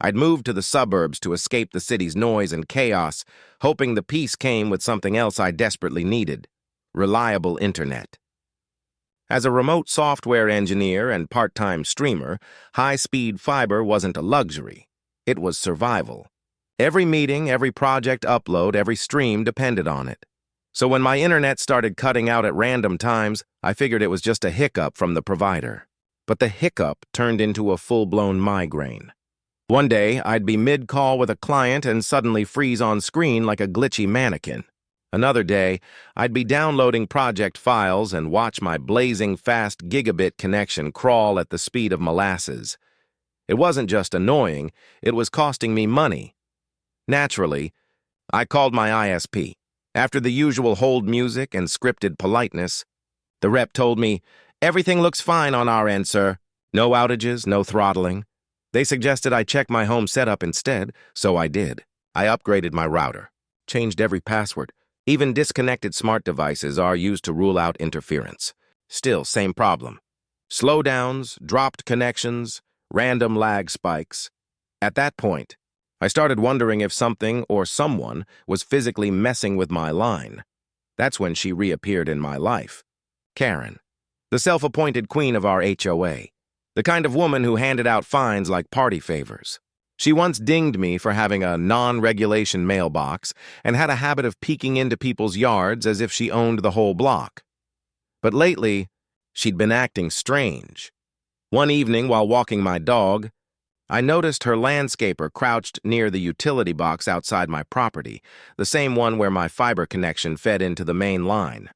I'd moved to the suburbs to escape the city's noise and chaos, hoping the peace came with something else I desperately needed: reliable internet. As a remote software engineer and part-time streamer, high-speed fiber wasn't a luxury. It was survival. Every meeting, every project upload, every stream depended on it. So when my internet started cutting out at random times, I figured it was just a hiccup from the provider. But the hiccup turned into a full-blown migraine. One day, I'd be mid-call with a client and suddenly freeze on screen like a glitchy mannequin. Another day, I'd be downloading project files and watch my blazing fast gigabit connection crawl at the speed of molasses. It wasn't just annoying, it was costing me money. Naturally, I called my ISP. After the usual hold music and scripted politeness, the rep told me, "Everything looks fine on our end, sir. No outages, no throttling." They suggested I check my home setup instead, so I did. I upgraded my router, changed every password. Even disconnected smart devices are used to rule out interference. Still, same problem. Slowdowns, dropped connections, random lag spikes. At that point, I started wondering if something or someone was physically messing with my line. That's when she reappeared in my life. Karen, the self-appointed queen of our HOA, the kind of woman who handed out fines like party favors. She once dinged me for having a non-regulation mailbox and had a habit of peeking into people's yards as if she owned the whole block. But lately, she'd been acting strange. One evening, while walking my dog, I noticed her landscaper crouched near the utility box outside my property, the same one where my fiber connection fed into the main line.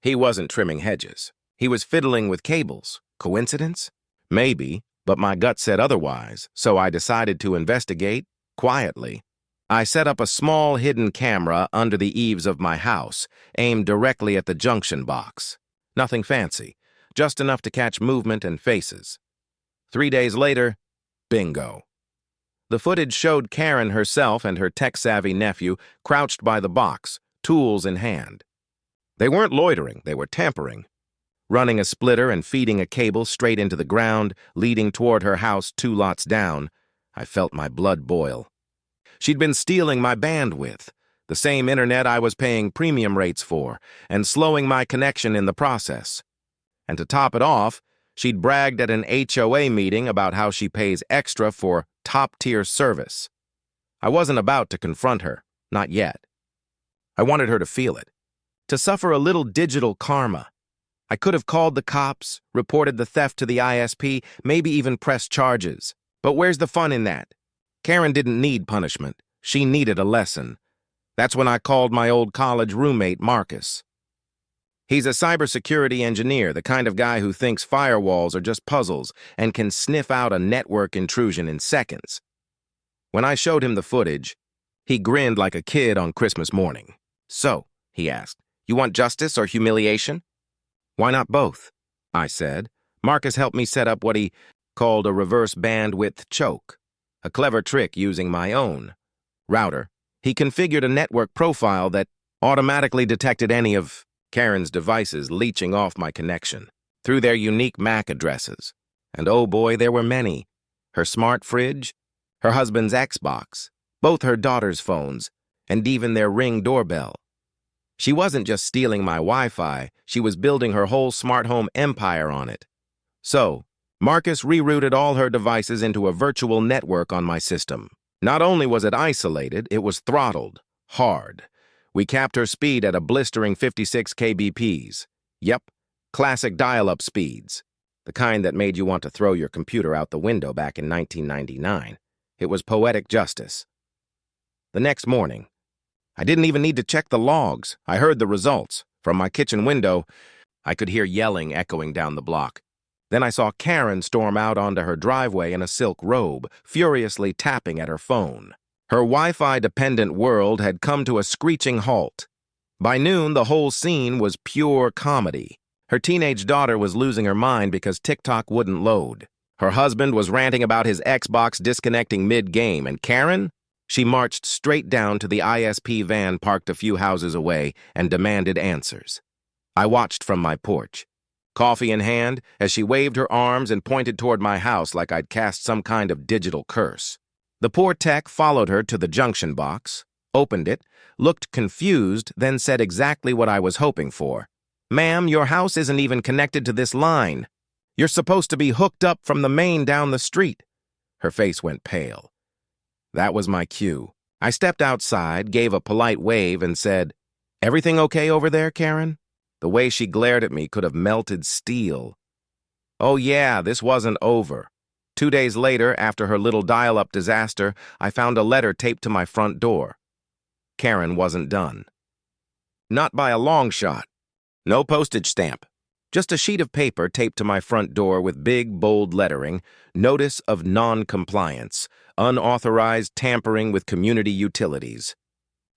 He wasn't trimming hedges. He was fiddling with cables. Coincidence? Maybe. But my gut said otherwise, so I decided to investigate quietly. I set up a small hidden camera under the eaves of my house, aimed directly at the junction box. Nothing fancy, just enough to catch movement and faces. 3 days later, bingo. The footage showed Karen herself and her tech-savvy nephew crouched by the box, tools in hand. They weren't loitering, they were tampering. Running a splitter and feeding a cable straight into the ground, leading toward her house 2 lots down, I felt my blood boil. She'd been stealing my bandwidth, the same internet I was paying premium rates for, and slowing my connection in the process. And to top it off, she'd bragged at an HOA meeting about how she pays extra for top-tier service. I wasn't about to confront her, not yet. I wanted her to feel it, to suffer a little digital karma. I could have called the cops, reported the theft to the ISP, maybe even pressed charges. But where's the fun in that? Karen didn't need punishment. She needed a lesson. That's when I called my old college roommate, Marcus. He's a cybersecurity engineer, the kind of guy who thinks firewalls are just puzzles and can sniff out a network intrusion in seconds. When I showed him the footage, he grinned like a kid on Christmas morning. "So," he asked, "you want justice or humiliation?" "Why not both?" I said. Marcus helped me set up what he called a reverse bandwidth choke, a clever trick using my own router. He configured a network profile that automatically detected any of Karen's devices leeching off my connection through their unique MAC addresses. And oh boy, there were many. Her smart fridge, her husband's Xbox, both her daughter's phones, and even their Ring doorbell. She wasn't just stealing my Wi-Fi, she was building her whole smart home empire on it. So, Marcus rerouted all her devices into a virtual network on my system. Not only was it isolated, it was throttled, hard. We capped her speed at a blistering 56 kbps. Yep, classic dial-up speeds. The kind that made you want to throw your computer out the window back in 1999. It was poetic justice. The next morning, I didn't even need to check the logs. I heard the results. From my kitchen window, I could hear yelling echoing down the block. Then I saw Karen storm out onto her driveway in a silk robe, furiously tapping at her phone. Her Wi-Fi-dependent world had come to a screeching halt. By noon, the whole scene was pure comedy. Her teenage daughter was losing her mind because TikTok wouldn't load. Her husband was ranting about his Xbox disconnecting mid-game, and Karen? She marched straight down to the ISP van parked a few houses away and demanded answers. I watched from my porch, coffee in hand, as she waved her arms and pointed toward my house like I'd cast some kind of digital curse. The poor tech followed her to the junction box, opened it, looked confused, then said exactly what I was hoping for. "Ma'am, your house isn't even connected to this line. You're supposed to be hooked up from the main down the street." Her face went pale. That was my cue. I stepped outside, gave a polite wave, and said, "Everything okay over there, Karen?" The way she glared at me could have melted steel. Oh yeah, this wasn't over. 2 days later, after her little dial-up disaster, I found a letter taped to my front door. Karen wasn't done. Not by a long shot. No postage stamp. Just a sheet of paper taped to my front door with big, bold lettering, "Notice of Non-Compliance, Unauthorized Tampering with Community Utilities.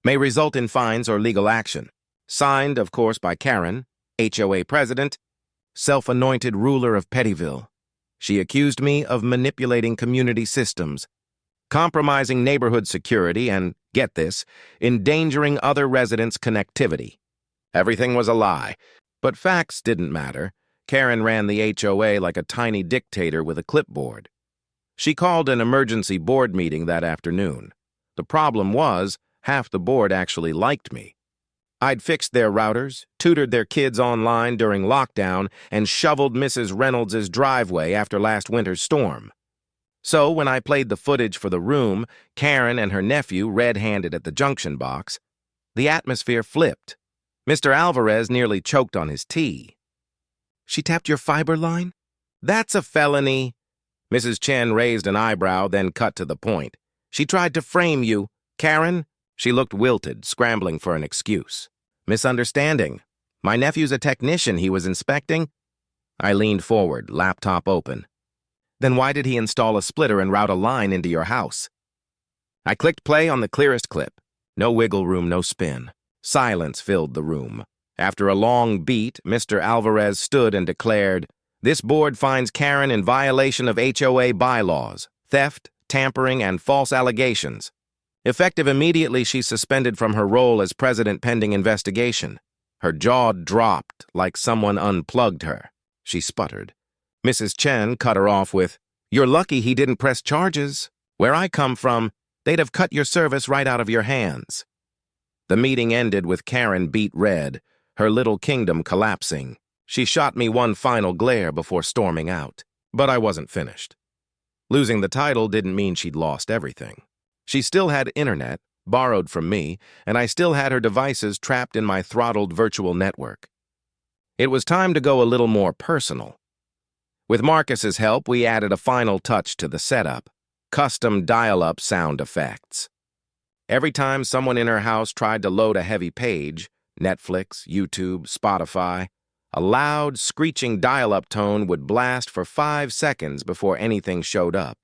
May result in fines or legal action." Signed, of course, by Karen, HOA president, self-anointed ruler of Pettyville. She accused me of manipulating community systems, compromising neighborhood security, and, get this, endangering other residents' connectivity. Everything was a lie, but facts didn't matter. Karen ran the HOA like a tiny dictator with a clipboard. She called an emergency board meeting that afternoon. The problem was, half the board actually liked me. I'd fixed their routers, tutored their kids online during lockdown, and shoveled Mrs. Reynolds' driveway after last winter's storm. So when I played the footage for the room, Karen and her nephew red-handed at the junction box, the atmosphere flipped. Mr. Alvarez nearly choked on his tea. "She tapped your fiber line? That's a felony." Mrs. Chen raised an eyebrow, then cut to the point. "She tried to frame you. Karen?" She looked wilted, scrambling for an excuse. "Misunderstanding. My nephew's a technician. He was inspecting." I leaned forward, laptop open. "Then why did he install a splitter and route a line into your house?" I clicked play on the clearest clip. No wiggle room, no spin. Silence filled the room. After a long beat, Mr. Alvarez stood and declared, "This board finds Karen in violation of HOA bylaws, theft, tampering, and false allegations. Effective immediately, she's suspended from her role as president pending investigation." Her jaw dropped like someone unplugged her. She sputtered. Mrs. Chen cut her off with, "You're lucky he didn't press charges. Where I come from, they'd have cut your service right out of your hands." The meeting ended with Karen beet red, her little kingdom collapsing. She shot me one final glare before storming out. But I wasn't finished. Losing the title didn't mean she'd lost everything. She still had internet, borrowed from me, and I still had her devices trapped in my throttled virtual network. It was time to go a little more personal. With Marcus's help, we added a final touch to the setup: custom dial-up sound effects. Every time someone in her house tried to load a heavy page, Netflix, YouTube, Spotify, a loud, screeching dial-up tone would blast for 5 seconds before anything showed up.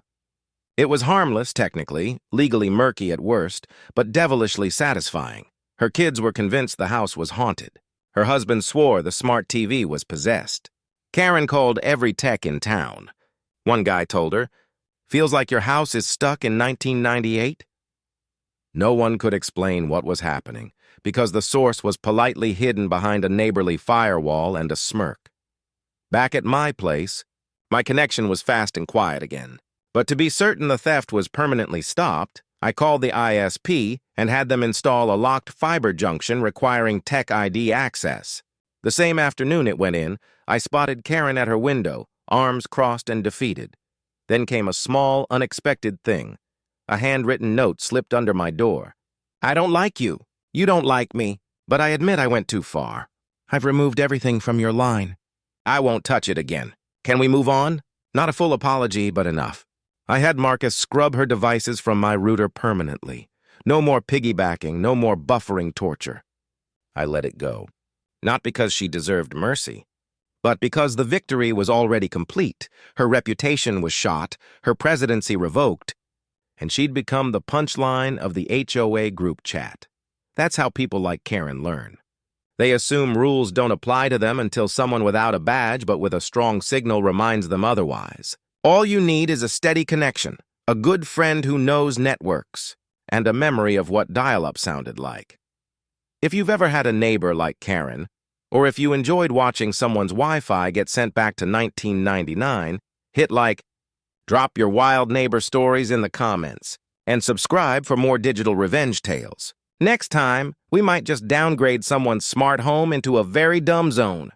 It was harmless, technically, legally murky at worst, but devilishly satisfying. Her kids were convinced the house was haunted. Her husband swore the smart TV was possessed. Karen called every tech in town. One guy told her, "Feels like your house is stuck in 1998? No one could explain what was happening, because the source was politely hidden behind a neighborly firewall and a smirk. Back at my place, my connection was fast and quiet again. But to be certain the theft was permanently stopped, I called the ISP and had them install a locked fiber junction requiring Tech ID access. The same afternoon it went in, I spotted Karen at her window, arms crossed and defeated. Then came a small, unexpected thing. A handwritten note slipped under my door. "I don't like you. You don't like me. But I admit I went too far. I've removed everything from your line. I won't touch it again. Can we move on? Not a full apology, but enough." I had Marcus scrub her devices from my router permanently. No more piggybacking, no more buffering torture. I let it go. Not because she deserved mercy, but because the victory was already complete. Her reputation was shot, her presidency revoked, and she'd become the punchline of the HOA group chat. That's how people like Karen learn. They assume rules don't apply to them until someone without a badge but with a strong signal reminds them otherwise. All you need is a steady connection, a good friend who knows networks, and a memory of what dial-up sounded like. If you've ever had a neighbor like Karen, or if you enjoyed watching someone's Wi-Fi get sent back to 1999, hit like. Drop your wild neighbor stories in the comments. and subscribe for more digital revenge tales. Next time, we might just downgrade someone's smart home into a very dumb zone.